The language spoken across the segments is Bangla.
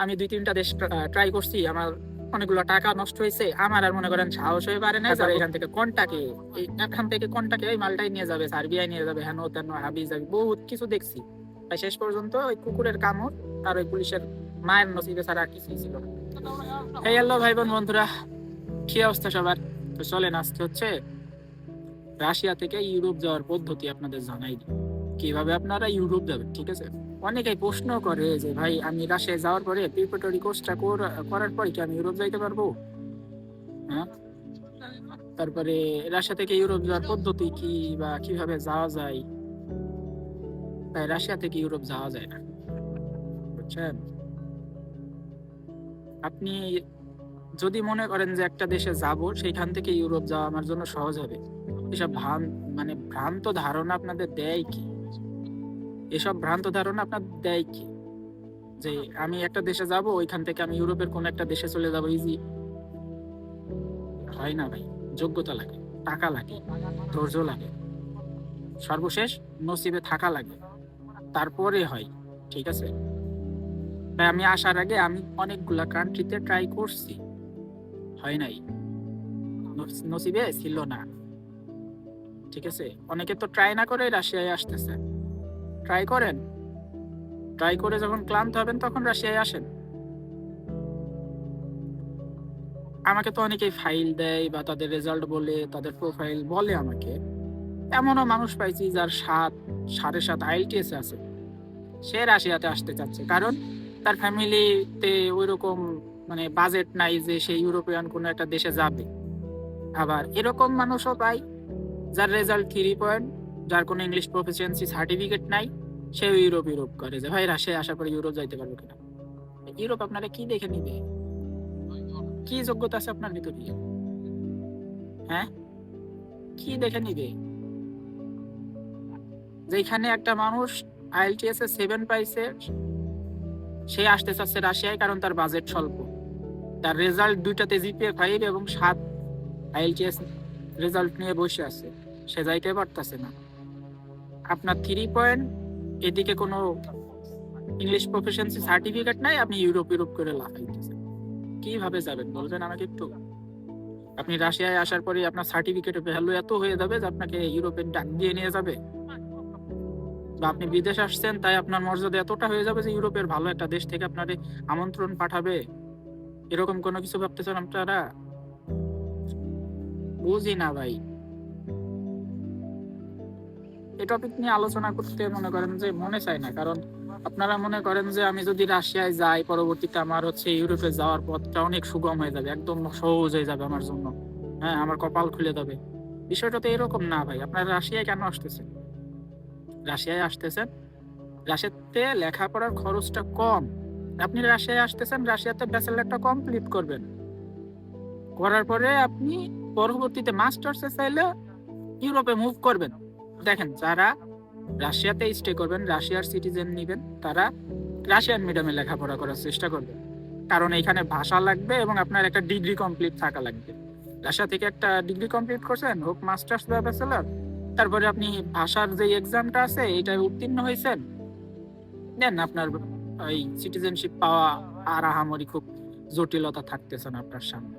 আমি 2-3টা দেশ ট্রাই করছি, আমার অনেকগুলো টাকা নষ্ট হয়েছে। আমার আর মনে করেন সাহস হয়ে পারে না যাবে এখান থেকে কোনটাকে ওই মালটাই নিয়ে যাবে, সার্বিয়ায় নিয়ে যাবে, হেন তেন হাবি যাবি বহুত কিছু দেখছি। তাই শেষ পর্যন্ত ওই কুকুরের কামড় আর ওই পুলিশের মায়ের নসিবে ছাড়া আর কিছুই ছিল না। এই হ্যালো ভাই বোন বন্ধুরা, কি অবস্থা সবার? তো চলেন আজকে হচ্ছে রাশিয়া থেকে ইউরোপ যাওয়ার পদ্ধতি আপনাদের জানাই দিই, কিভাবে আপনারা ইউরোপ যাবেন। ঠিক আছে, অনেকেই প্রশ্ন করে যে ভাই আমি রাশিয়ায় যাওয়ার পরে প্রিপারেটরি কোর্সটা করার পরে কি আমি ইউরোপ যাইতে পারবো? হ্যাঁ, তারপরে রাশিয়া থেকে ইউরোপ যাওয়ার পদ্ধতি কি বা কিভাবে যাওয়া যায়? তাই রাশিয়া থেকে ইউরোপ যাওয়া যায় না, বুঝছেন? আপনি যদি মনে করেন যে একটা দেশে যাব সেইখান থেকে ইউরোপ যাওয়া আমার জন্য সহজ হবে, এসব ভ্রান্ত ধারণা আপনাদের দেয় কি? এসব ভ্রান্ত ধারণা আপনার দেয় কি যে আমি একটা দেশে যাব, ওইখান থেকে আমি ইউরোপের কোন একটা দেশে চলে যাব ইজি? হয় না ভাই। যোগ্যতা লাগে, টাকা লাগে, ধৈর্য লাগে, সর্বশেষ নসিবে থাকা লাগে, তারপরে হয়। ঠিক আছে, তাই আমি আসার আগে আমি অনেকগুলা কান্ট্রিতে ট্রাই করছি, হয় নাই, নসিবে ছিল না। ঠিক আছে, অনেকে তো ট্রাই না করে রাশিয়ায় আসতেছে। ট্রাই করেন, ট্রাই করে যখন ক্লান্ত হবেন তখন রাশিয়ায় আসেন। আমাকে তো অনেকেই ফাইল দেয় বা তাদের রেজাল্ট বলে, তাদের প্রোফাইল বলে আমাকে। এমনও মানুষ পাইছি যার 7.5 আইএলটিএস আছে, সে রাশিয়াতে আসতে চাচ্ছে, কারণ তার ফ্যামিলিতে ওই রকম মানে বাজেট নাই যে সে ইউরোপিয়ান কোনো একটা দেশে যাবে। আবার এরকম মানুষও পাই যার রেজাল্ট 3 পয়েন্ট, যার কোনো ইংলিশ প্রফিসিয়েন্সি সার্টিফিকেট নাই, সেও ইউরোপ ইউরোপ করে যে ভাই রাশিয়ায় আসার পরে ইউরোপ যাইতে পারবো কিনা। ইউরোপ আপনারা কি দেখে নিবে? কি যোগ্যতা আছে আপনার ভিতরে? হ্যাঁ, কি দেখে নিবে? যেখানে একটা মানুষ আইএলটিএস এ 7 পাইছে, সে আসতে চাচ্ছে রাশিয়ায় কারণ তার বাজেট স্বল্প, তার রেজাল্ট দুইটাতে জিপিএ 5 এবং 7 আইএলটিএস রেজাল্ট নিয়ে বসে আছে, সে যাইতে পারতেছে না। আপনার 3 পয়েন্ট, এদিকে কোনো ইংলিশ প্রফিসিয়েন্সি সার্টিফিকেট নাই, আপনি ইউরোপ ইউরোপ করে লাফাইতেছেন। কিভাবে যাবেন বলবেন আমাকে একটু? আপনি রাশিয়ায় আসার পরে আপনার সার্টিফিকেটের ভ্যালু এত হয়ে যাবে যে আপনাকে ইউরোপের ডাক দিয়ে নিয়ে যাবে, বা আপনি বিদেশ আসছেন তাই আপনার মর্যাদা এতটা হয়ে যাবে যে ইউরোপের ভালো একটা দেশ থেকে আপনারে আমন্ত্রণ পাঠাবে, এরকম কোনো কিছু ভাবতেছেন আপনারা? বুঝি না ভাই। এই টপিক নিয়ে আলোচনা করতে মনে করেন যে মনে চায় না, কারণ আপনারা মনে করেন যে আমি যদি রাশিয়ায় যাই, পরবর্তীতে আমার হচ্ছে ইউরোপে যাওয়ার পথটা অনেক সুগম হয়ে যাবে, একদম সহজ হয়ে যাবে আমার জন্য। হ্যাঁ, আমার কপাল খুলে যাবে। বিষয়টা তো এরকম না ভাই। আপনারা রাশিয়ায় কেন আসতেছেন? রাশিয়ায় আসতেছেন, রাশিয়াতে লেখাপড়ার খরচটা কম। আপনি রাশিয়ায় আসতেছেন, রাশিয়াতে ব্যাচেলরটা কমপ্লিট করবেন, করার পরে আপনি পরবর্তীতে মাস্টার্সে চাইলে ইউরোপে মুভ করবেন। দেখেন, যারা রাশিয়াতে স্টে করবেন, রাশিয়ার সিটিজেন নিবেন, তারা রাশিয়ান মিডিয়ামে লেখাপড়া করার চেষ্টা করবেন, কারণ এখানে ভাষা লাগবে এবং আপনার একটা ডিগ্রি কমপ্লিট থাকা লাগবে। রাশিয়া থেকে একটা ডিগ্রি কমপ্লিট করছেন, হোক মাস্টার্স বা ব্যাচেলর, তারপরে আপনি ভাষার যে এক্সামটা আছে এটাই উত্তীর্ণ হয়েছেন, দেন আপনার ওই সিটিজেনশিপ পাওয়া আর আহামরি খুব জটিলতা থাকতেছে না আপনার সামনে।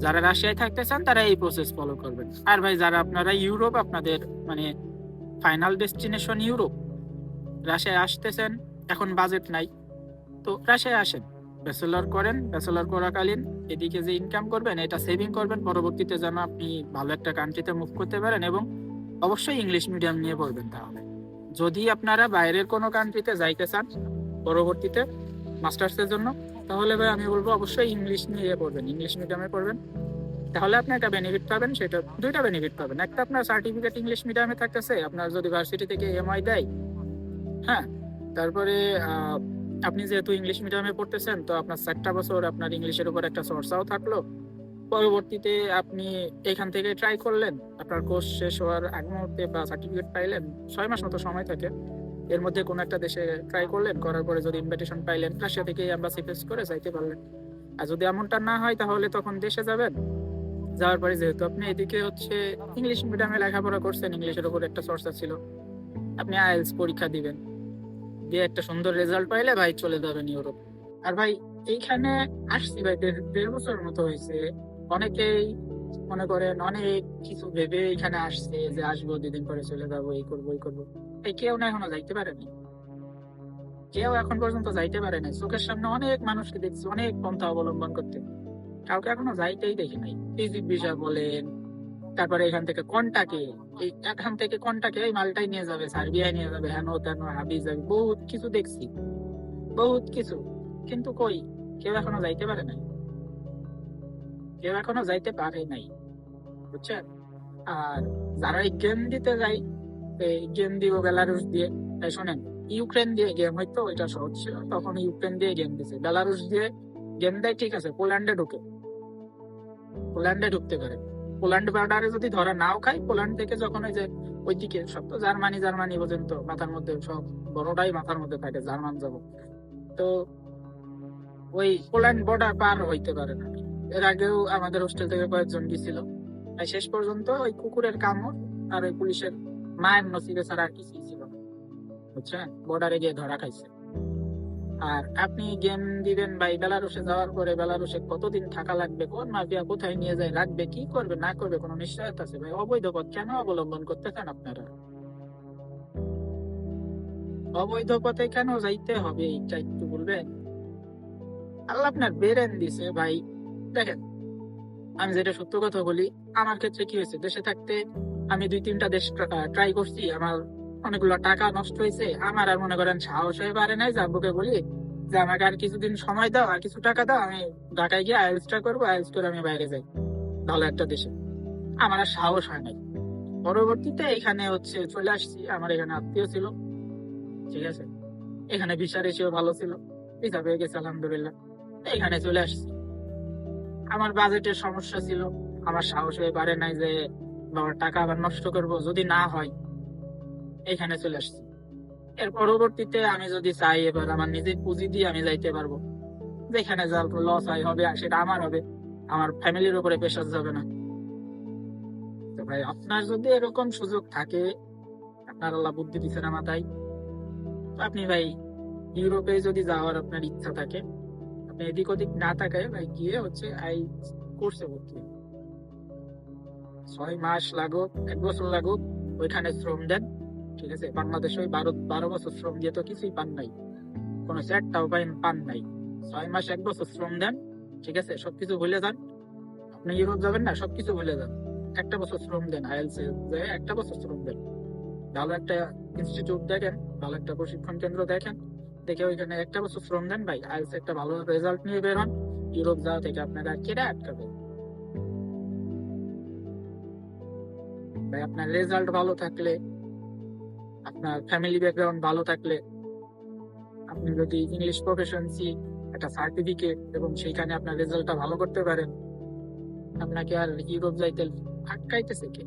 যারা রাশিয়ায় থাকতে চান তারা এই প্রসেস ফলো করবেন। আর ভাই যারা আপনারা ইউরোপ, আপনাদের মানে ফাইনাল ডেস্টিনেশন ইউরোপ, রাশিয়ায় আসতেছেন, এখন বাজেট নাই, তো রাশিয়ায় আসেন, ব্যাচেলর করেন, ব্যাচেলর করাকালীন এদিকে যে ইনকাম করবেন এটা সেভিং করবেন, পরবর্তীতে যেন আপনি ভালো একটা কান্ট্রিতে মুভ করতে পারেন, এবং অবশ্যই ইংলিশ মিডিয়াম নিয়ে পড়বেন। তাহলে যদি আপনারা বাইরের কোনো কান্ট্রিতে যাইতে চান পরবর্তীতে মাস্টার্সের জন্য, তাহলে ভাই আমি বলবো অবশ্যই ইংলিশ নিয়ে পড়বেন, ইংলিশ মিডিয়ামে পড়বেন। তাহলে আপনি একটা বেনিফিট পাবেন, সেটা দুইটা বেনিফিট পাবেন। একটা, আপনার সার্টিফিকেট ইংলিশ মিডিয়ামে থাকতেছে, আপনার যদি ভার্সিটি থেকে এমআই দেয়। হ্যাঁ, তারপরে আপনি যেহেতু ইংলিশ মিডিয়ামে পড়তেছেন, তো আপনার 4টা বছর আপনার ইংলিশের উপর একটা চর্চাও থাকলো। পরবর্তীতে আপনি এখান থেকে ট্রাই করলেন, আপনার কোর্স শেষ হওয়ার আগ মুহূর্তে বা সার্টিফিকেট পাইলেন, 6 মাস মতো সময় থাকে, এর মধ্যে কোনো একটা দেশে ট্রাই করলেন, করার পরে যদি ইনভিটেশন পাইলেন, রাশিয়া থেকে এম্বাসি ফেস করে যাইতে পারলেন। আর যদি এমনটা না হয় তাহলে তখন দেশে যাবেন, যাওয়ার পরে যেহেতু আপনি এদিকে হচ্ছে ইংলিশ মিডিয়ামে লেখাপড়া করছেন, ইংলিশের উপর একটা চর্চা ছিল, আপনি আইএলটিএস পরীক্ষা দিবেন, দিয়ে একটা সুন্দর রেজাল্ট পাইলে ভাই চলে যাবেন ইউরোপ। আর ভাই এইখানে আসছি ভাই 1.5 বছর মতো হয়েছে। অনেকেই মনে করেন অনেক কিছু ভেবে এখানে আসছে যে আসবো 2 দিন পরে চলে যাবো, এই করবো এই করবো। এই কেউ না এখনো যাইতে পারেনি, কেউ এখন পর্যন্ত যাইতে পারে নাই। চোখের সামনে অনেক মানুষকে দেখছি অনেক পন্থা অবলম্বন করতে, কাউকে এখনো যাইতেই দেখি নাই। ইজিপ্ট ভিসা বলেন, তারপরে এখান থেকে কন্টাকে, এই এখান থেকে কন্টাকে এই মালটাই নিয়ে যাবে, সার্বিয়ায় নিয়ে যাবে, হেন তেন হাবি যাবে, বহুত কিছু দেখছি, বহুত কিছু। কিন্তু কই, কেউ এখনো যাইতে পারে নাই, কেউ এখনো যাইতে পারে নাই, বুঝছেন? আর যারা এই গেম দিতে যায়, এই গেম দিব বেলারুশ দিয়ে। তাই শোনেন, ইউক্রেন দিয়ে গেম হয়তো এটা সহজ ছিল, তখন ইউক্রেন দিয়ে গেম দিছে। বেলারুশ দিয়ে গেম দেয় ঠিক আছে, পোল্যান্ডে ঢুকে, পোল্যান্ডে ঢুকতে পারে। পোল্যান্ড বর্ডারে যদি ধরা নাও খায়, পোল্যান্ড থেকে যখন ওই যে ওইদিকে সব তো জার্মানি জার্মানি পর্যন্ত মাথার মধ্যে সব, বড়টাই মাথার মধ্যে থাকে জার্মান যাব, তো ওই পোল্যান্ড বর্ডার পার হইতে পারে না। এর আগেও আমাদের হোস্টেল থেকে কয়েকজন গেছিল, তাই শেষ পর্যন্ত ওই কুকুরের কামড় আর ওই পুলিশের মায়ের নসিবে ছাড়া আর কিছুই ছিল না, বুঝছেন? বর্ডারে গিয়ে ধরা খাইছে। আর আপনি গেম দিবেন ভাই, বেলারুশে যাওয়ার পরে বেলারুশে কতদিন থাকা লাগবে, কোন মাফিয়া কোথায় নিয়ে যায় রাখবে, কি করবে না করবে, কোনো নিশ্চয়তা আছে ভাই? অবৈধ পথ কেন অবলম্বন করতে চান আপনারা? অবৈধ পথে কেন যাইতে হবে এটা একটু বলবেন? আল্লাহ আপনার বেরেন দিছে ভাই। দেখেন, আমি যেটা সত্য কথা বলি, আমার ক্ষেত্রে কি হয়েছে, দেশে থাকতে আমি 2-3টা দেশ ট্রাই করছি, আমার অনেকগুলো টাকা নষ্ট হয়েছে। আমার আর মনে করেন সাহস হয়ে পারে নাই যে আব্বুকে বলি যে আমাকে আর কিছুদিন সময় দাও, আর কিছু টাকা দাও, আমি ঢাকায় গিয়ে আইএলটিএস করবো, আইএলটিএস করে আমি বাইরে যাই ভালো একটা দেশে। আমার আর সাহস হয় নাই। পরবর্তীতে এখানে হচ্ছে চলে আসছি, আমার এখানে আত্মীয় ছিল, ঠিক আছে, এখানে ভিসা রেশিও ভালো ছিল, ভিসা পেয়ে গেছে আলহামদুলিল্লাহ, এখানে চলে আসছি। আমার বাজেটের সমস্যা ছিল, আমার সাহস হয়ে পারে নাই যে বাবার টাকা আবার নষ্ট করব, যদি না হয় এখানে চলে আসছি। এর পরবর্তীতে আমি যদি চাই এবার আমার নিজের পুঁজি দিয়ে আমি যাইতে পারবো, যেখানে যা লস হয় হবে, আর সেটা আমার হবে, আমার ফ্যামিলির উপরে প্রেশার যাবে না। তো ভাই আপনার যদি এরকম সুযোগ থাকে, আপনার আল্লাহ বুদ্ধি দিচ্ছে না মাথায়, তো আপনি ভাই ইউরোপে যদি যাওয়ার আপনার ইচ্ছা থাকে, আপনি এদিক ওদিক না তাকায় ভাই গিয়ে হচ্ছে কোর্সে ভর্তি হন। 6 মাস লাগুক, 1 বছর লাগুক, ওইখানে শ্রম দেন, ঠিক আছে? বাংলাদেশে ওই 12 বছর শ্রম দিয়ে তো কিছুই পান নাই, কোনো সেটটাও পান নাই। 6 মাস 1 বছর শ্রম দেন, ঠিক আছে, সবকিছু ভুলে যান। আপনি ইউরোপ যাবেন না, সবকিছু ভুলে যান। 1টা বছর শ্রম দেন, আইএলটিএস এ 1টা বছর শ্রম দেন, ভালো একটা ইনস্টিটিউট দেখেন, ভালো একটা প্রশিক্ষণ কেন্দ্র দেখেন, দেখে ওইখানে 1টা বছর শ্রম দেন ভাই, আইএলটিএস একটা ভালো রেজাল্ট নিয়ে বের হন। ইউরোপ যাওয়া থেকে আপনারা কেটে আটকাবে ভাই? আপনার রেজাল্ট ভালো থাকলে, আপনার ফ্যামিলি ব্যাকগ্রাউন্ড ভালো থাকলে, আপনি যদি ইংলিশ প্রফিসিয়েন্সি একটা সার্টিফিকেট এবং সেইখানে আপনার রেজাল্টটা ভালো করতে পারেন, আপনাকে আর ইউরোপ যাইতে আটকাইতেছে কে?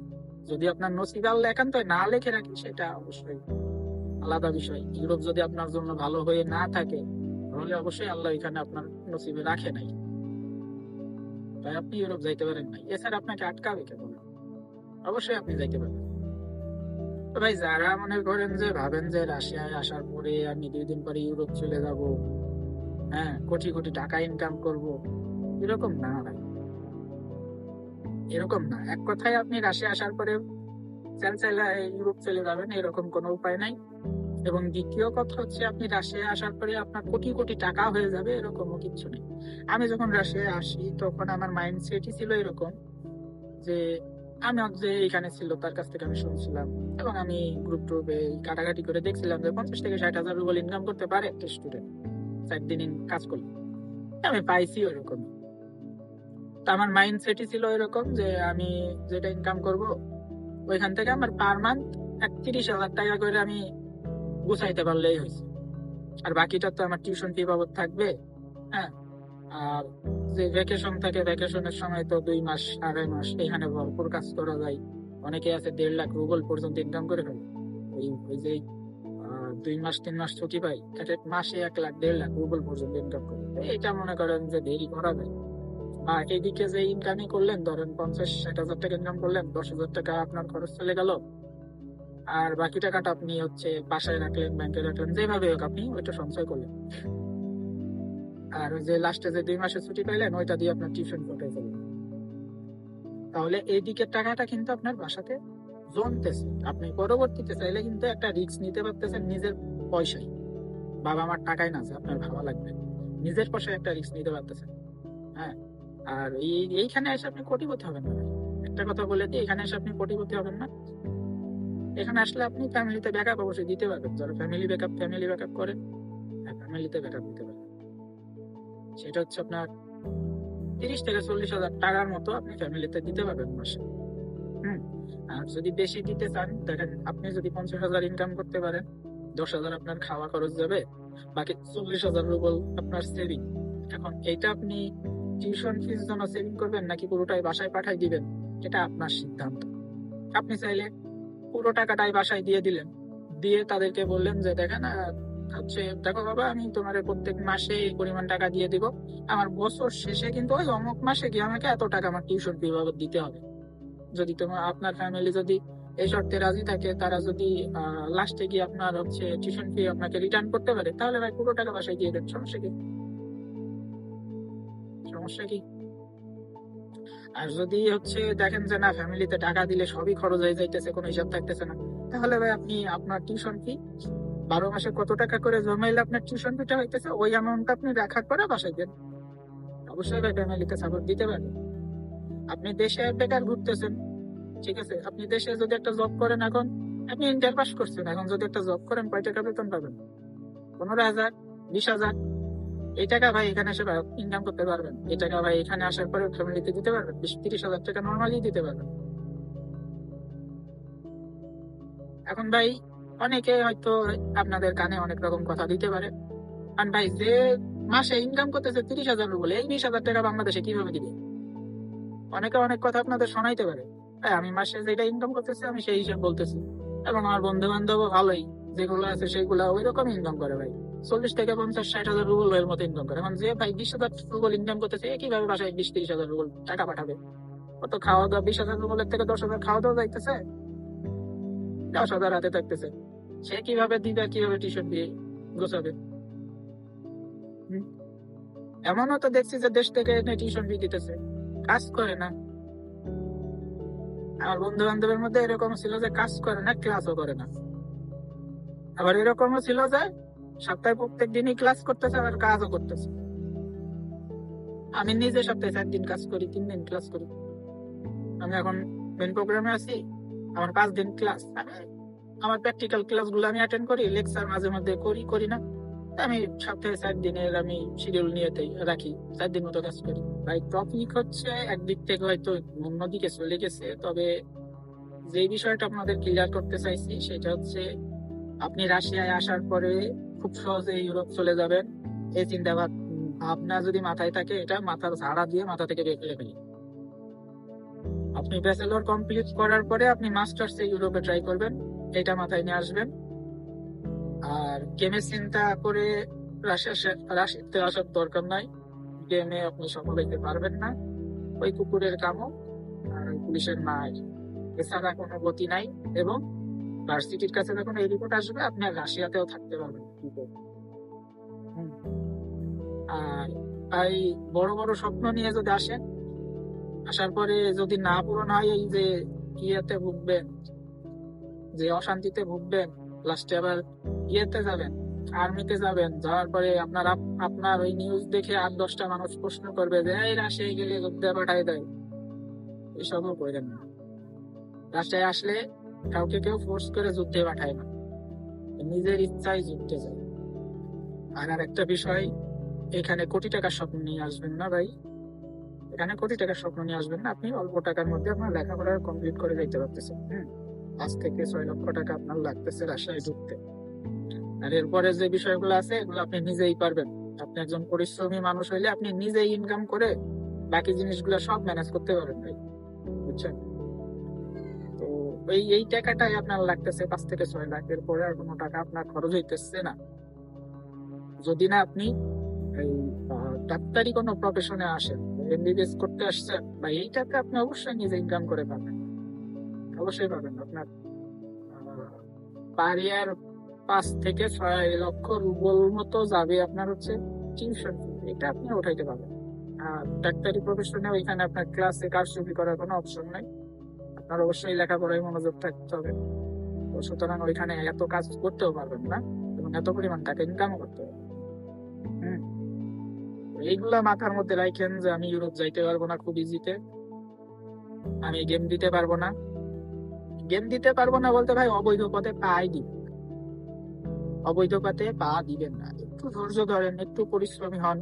যদি আপনার নসিবে আল্লাহ একান্ত না লেখে রাখে সেটা অবশ্যই আলাদা বিষয়। ইউরোপ যদি আপনার জন্য ভালো হয়ে না থাকে, তাহলে অবশ্যই আল্লাহ এখানে আপনার নসিবে রাখে নাই, তাই আপনি ইউরোপ যাইতে পারেন নাই। এছাড়া আপনাকে আটকাবে কেন? অবশ্যই আপনি যাইতে পারবেন। তো ভাই যারা মনে করেন যে ভাবেন যে রাশিয়ায় আসার পরে আমি 2 দিন পরে ইউরোপ চলে যাব, হ্যাঁ কোটি কোটি টাকা ইনকাম করব, এরকম না ভাই, এরকম না। এক কথায় আপনি রাশিয়া আসার পরে চাইলে ইউরোপ চলে যাবেন, এরকম কোনো উপায় নাই। এবং দ্বিতীয় কথা হচ্ছে, আপনি রাশিয়া আসার পরে আপনার কোটি কোটি টাকা হয়ে যাবে, এরকমও কিছু নেই। আমি যখন রাশিয়ায় আসি তখন আমার মাইন্ডসেটই ছিল এরকম যে আমার যে এখানে ছিল তার কাছ থেকে আমি শুনছিলাম, এবং আমি গ্রুপ ট্রুপে কাটাকাটি করে দেখছিলাম যে 50 থেকে 60 হাজার রুবল ইনকাম করতে পারে একটা স্টুডেন্ট 4 দিন কাজ করলে। আমি পাইছি ওরকম। তো আমার মাইন্ডসেটই ছিল এরকম যে আমি যেটা ইনকাম করব ওইখান থেকে আমার পার মান্থ 31,000 টাকা করে আমি গুছাইতে পারলেই হয়েছে। আর বাকিটা তো আমার টিউশন ফি বাবদ থাকবে, হ্যাঁ। আর যে ভ্যাকেশন থাকে, ভ্যাকেশনের সময় তো 2 মাস 2.5 মাস এখানে ভরপুর কাজ করা যায়। অনেকে আছে 1.5 লাখ রুবল পর্যন্ত ইনকাম করে ফেলে। ওই ওই যে 2 মাস 3 মাস ছুটি পাই, এক এক মাসে 1 লাখ 1.5 লাখ রুবল পর্যন্ত ইনকাম করে। তো এটা মনে করেন যে দেরি করা যায়। আর এদিকে যে ইনকামই করলেন, ধরেন 50-60 হাজার টাকা ইনকাম করলেন, 10,000 টাকা আপনার খরচ চলে গেল, আর বাকি টাকাটা আপনি হচ্ছে বাসায় রাখলেন, ব্যাংকে রাখলেন, যেভাবে হোক আপনি ওইটা সঞ্চয় করলেন। আর ওই যে লাস্টে যে 2 মাসের ছুটি পাইলেন ওইটা দিয়ে আপনার টিউশন ফি উঠে যাবে। তাহলে এই দিকের টাকাটা কিন্তু আপনার বাসাতে জমতেছে। আপনি পরবর্তীতে চাইলে কিন্তু একটা রিস্ক নিতে পারতেছেন নিজের পয়সায়। বাবা মার টাকায় না যে আপনার ভালো লাগবে, নিজের পয়সায় একটা রিস্ক নিতে পারতেছেন। হ্যাঁ, আর এইখানে এসে আপনি কোটিপতি হবেন না ভাই। একটা কথা বলে দিই, এখানে এসে আপনি কোটিপতি হবেন না। এখানে আসলে আপনি ফ্যামিলিতে ব্যাকআপ অবশ্যই দিতে পারবেন, যারা ফ্যামিলি ব্যাকআপ করেন, ফ্যামিলিতে ব্যাকআপ দিতে পারবেন। সেটা হচ্ছে আপনার 30 থেকে 40 হাজার টাকার মতো আপনি ফ্যামিলিতে দিতে পারবেন মাসে। হুম। আর যদি বেশি দিতে চান, দেখেন আপনি যদি 50,000 ইনকাম করতে পারেন, 10,000 আপনার খাওয়া খরচ যাবে, বাকি 40,000 রুবল আপনার সেভিং। এখন এইটা আপনি টিউশন ফিস জন্য সেভিং করবেন নাকি পুরোটাই বাসায় পাঠাই দিবেন, এটা আপনার সিদ্ধান্ত। আপনি চাইলে পুরো টাকাটাই বাসায় দিয়ে দিলেন, দিয়ে তাদেরকে বললেন যে দেখেন হচ্ছে দেখো বাবা, আমি তোমার প্রত্যেক মাসে এই পরিমাণ টাকা দিয়ে দিব, আমার বছর শেষে কিন্তু ওই অমুক মাসে গিয়ে আমাকে এত টাকা আমার টিউশন ফি বাবদ দিতে হবে। যদি তোমার আপনার ফ্যামিলি যদি এই শর্তে রাজি থাকে, তারা যদি লাস্টে গিয়ে আপনার হচ্ছে টিউশন ফি আপনাকে রিটার্ন করতে পারে, তাহলে ভাই পুরো টাকা বাসায় দিয়ে দেন, সমস্যা কি? সমস্যা কি? আর যদি হচ্ছে দেখেন যে না, ফ্যামিলিতে টাকা দিলে সবই খরচ হয়ে যাইতেছে, কোনো হিসাব থাকতেছে না, তাহলে ভাই আপনি আপনার টিউশন ফি 12 মাসে কত টাকা করে জমাইলে আপনার টিউশন ফিটা হইতেছে, ওই অ্যামাউন্ট আপনি রাখার পরে বাসায় দেন। অবশ্যই ভাই ফ্যামিলিতে সাপোর্ট দিতে পারবেন। আপনি দেশে বেকার ঘুরতেছেন, ঠিক আছে, আপনি দেশে যদি একটা জব করেন, এখন আপনি ইন্টার পাস করছেন, এখন যদি একটা জব করেন কয় টাকা বেতন পাবেন? 15,000, 20,000। এই টাকা ভাই এখানে এসে ইনকাম করতে পারবেন, এই টাকা ভাই এখানে আসার পরে ফ্যামিলিতে দিতে পারবেন, 20-30 হাজার টাকা নর্মালি দিতে পারবেন। এখন ভাই অনেকে হয়তো আপনাদের কানে অনেক রকম কথা দিতে পারে, কারণ ভাই যে মাসে ইনকাম করতেছে 30,000 বলে, এই 20,000 টাকা বাংলাদেশে কিভাবে দিবে? অনেকে অনেক কথা আপনাদের শোনাইতে পারে। ভাই আমি মাসে যেটা ইনকাম করতেছি আমি সেই হিসাব বলতেছি, এবং আমার বন্ধু বান্ধব ভালোই যেগুলো আছে সেগুলো ওই রকম ইনকাম করে ভাই। 40 থেকে 50-60 হাজার রুবল এর মতো ইনকাম করে। এখন যে ভাই 20,000 রুবল ইনকাম করতেছে, কিভাবে বাসায় 20-30 হাজার রুবল টাকা পাঠাবে? কত খাওয়া দাওয়া, 20,000 রুবলের থেকে 10,000 খাওয়া দাওয়া যাইতেছে, 10,000 হাতে থাকতেছে, সে কিভাবে দিবে, কিভাবে টিউশন দিয়ে গোছাবে? হুম? এমনও তো দেখছি যে দেশ থেকে এনে টিউশন ফি দিতেছে, কাজ করে না। আমার বন্ধু বান্ধবের মধ্যে এরকম ছিল যে কাজ করে না, ক্লাসও করে না। আবার এরকমও ছিল যে সপ্তাহে প্রত্যেক দিনই ক্লাস করতেছে, আবার কাজও করতেছে। আমি নিজে সপ্তাহে 4 দিন কাজ করি, 3 দিন ক্লাস করি। আমি এখন মেন প্রোগ্রামে আছি, আমার 5 দিন ক্লাস। আমার প্র্যাকটিক্যাল ক্লাস গুলো আমি অ্যাটেন্ড করি, লেকচার মাঝে মধ্যে করি না। আমি সপ্তাহে 4 দিনের আমি শিডিউল নিয়ে রাখি, 4 দিন মতো কাজ করি। ভাই টপিক হচ্ছে একদিক থেকে হয়তো অন্যদিকে চলে গেছে, তবে যে বিষয়টা আপনাদের ক্লিয়ার করতে চাইছি সেটা হচ্ছে আপনি রাশিয়ায় আসার পরে খুব সহজে ইউরোপ চলে যাবেন, এই চিন্তা ভাবনা যদি মাথায় থাকে, এটা মাথার ঝাড়া দিয়ে মাথা থেকে বের করে ফেলি। আপনি ব্যাচেলর কমপ্লিট করার পরে আপনি মাস্টার্স এ ইউরোপে ট্রাই করবেন, এটা মাথায় নিয়ে আসবেন। আর গেমে চিন্তা করে রাশিয়াতে আসার দরকার নাই, গেমে আপনি সফল হইতে পারবেন না, ওই কুকুরের কামও আর পুলিশের নাই, এছাড়া কোনো গতি নাই। এবং ভার্সিটির কাছে যখন এই রিপোর্ট আসবে, আপনি আর রাশিয়াতেও থাকতে পারবেন। হুম। আর এই বড় বড় স্বপ্ন নিয়ে যদি আসেন, আসার পরে যদি না পূরণ হয়, এই যে ইয়েতে ভুগবেন, যে অশান্তিতে ভুগবেন, লাস্টে আবার ইয়েতে যাবেন, আর্মিতে যাবেন, যাওয়ার পরে আপনার ওই নিউজ দেখে 8-10টা মানুষ প্রশ্ন করবে যে এই রাশিয়ায় গেলে যুদ্ধে পাঠাই দেয়। এসবও করেন না। রাশিয়ায় আসলে কাউকে কেউ ফোর্স করে যুদ্ধে পাঠায় না, নিজের ইচ্ছায় যুদ্ধে যায়। আর একটা বিষয়, এখানে কোটি টাকার স্বপ্ন নিয়ে আসবেন না ভাই, এখানে কোটি টাকার স্বপ্ন নিয়ে আসবেন না। আপনি অল্প টাকার মধ্যে আপনার লেখাপড়া কমপ্লিট করে যাইতে পারতেছেন। 5 থেকে 6 লক্ষ টাকা আপনার লাগতেছে রাজশাহী ঢুকতে। আর এরপরে যে বিষয়গুলো আছে এগুলো আপনি নিজেই পারবেন। আপনি একজন পরিশ্রমী মানুষ হইলে আপনি নিজেই ইনকাম করে বাকি জিনিসগুলো সব ম্যানেজ করতে পারবেন ভাই, বুঝছেন? তো এই টাকাটাই আপনার লাগতেছে 5 থেকে 6 লাখ, এরপরে আর কোনো টাকা আপনার খরচ হইতেছে না। যদি না আপনি এই ডাক্তারি কোনো প্রফেশনে আসেন, এমবিবিএস করতে আসছেন, বা এই টাকা আপনি অবশ্যই নিজে ইনকাম করে পাবেন, অবশ্যই পাবেন। আপনার পার ইয়ার 5 থেকে 6 লক্ষ রুবল মতো যাবে আপনার হচ্ছে টিউশন ফি। এটা আপনি উঠাইতে পারবেন। আর ডাক্তারি প্রফেশনে ওইখানে আপনার ক্লাসে কারচুপি করার কোনো অপশন নাই। আপনার অবশ্যই লেখাপড়ায় মনোযোগ থাকতে হবে। তো সুতরাং ওইখানে এত কাজ করতেও পারবেন না এবং এত পরিমাণ টাকা ইনকামও করতে পারবেন। হম এইগুলা মাথার মধ্যে রাখেন যে আমি ইউরোপ যাইতে পারবো না খুব ইজিতে, আমি গেম দিতে পারবো না। গেম দিতে পারবো না বলতে ভাই অবৈধ পথে পাই দিবেন, অবৈধ পথে পা দিবেন না। একটু ধৈর্য ধরেন, একটু পরিশ্রমী হন,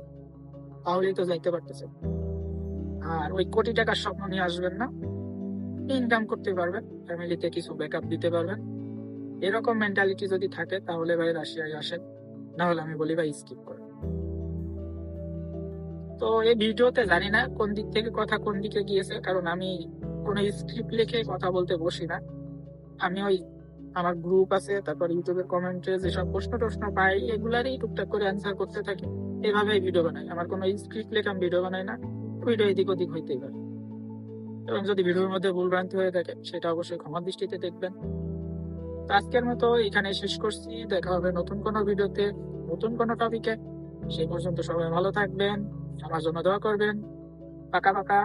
তাহলেই তো যাইতে পারতেছেন। আর ওই কোটি টাকার স্বপ্ন নিয়ে আসবেন না, ইনকাম করতে পারবেন, ফ্যামিলিতে কিছু ব্যাকআপ দিতে পারবেন। এরকম মেন্টালিটি যদি থাকে তাহলে ভাই রাশিয়ায় আসেন, না হলে আমি বলি ভাই স্কিপ করেন। তো এই ভিডিওতে জানি না কোন দিক থেকে কথা কোন দিকে গিয়েছে, কারণ আমি কোনো স্ক্রিপ্ট লিখে কথা বলতে বসি না। আমি ওই আমার গ্রুপ আছে, তারপর ইউটিউবের কমেন্টে যেসব প্রশ্ন টশ্ন পাই এগুলারই টুকটাক করে অ্যান্সার করতে থাকি। এভাবেই ভিডিও বানাই, আমার কোনো স্ক্রিপ্ট লেখা আমি ভিডিও বানাই না। ভিডিও এদিক ওদিক হইতেই পারে, এবং যদি ভিডিওর মধ্যে ভুল ভ্রান্তি হয়ে থাকে সেটা অবশ্যই ক্ষমা দৃষ্টিতে দেখবেন। তো আজকের মতো এখানে শেষ করছি, দেখা হবে নতুন কোনো ভিডিওতে, নতুন কোনো টপিকে। সেই পর্যন্ত সবাই ভালো থাকবেন, আমার জন্য দোয়া করবেন। পাকা পাকা।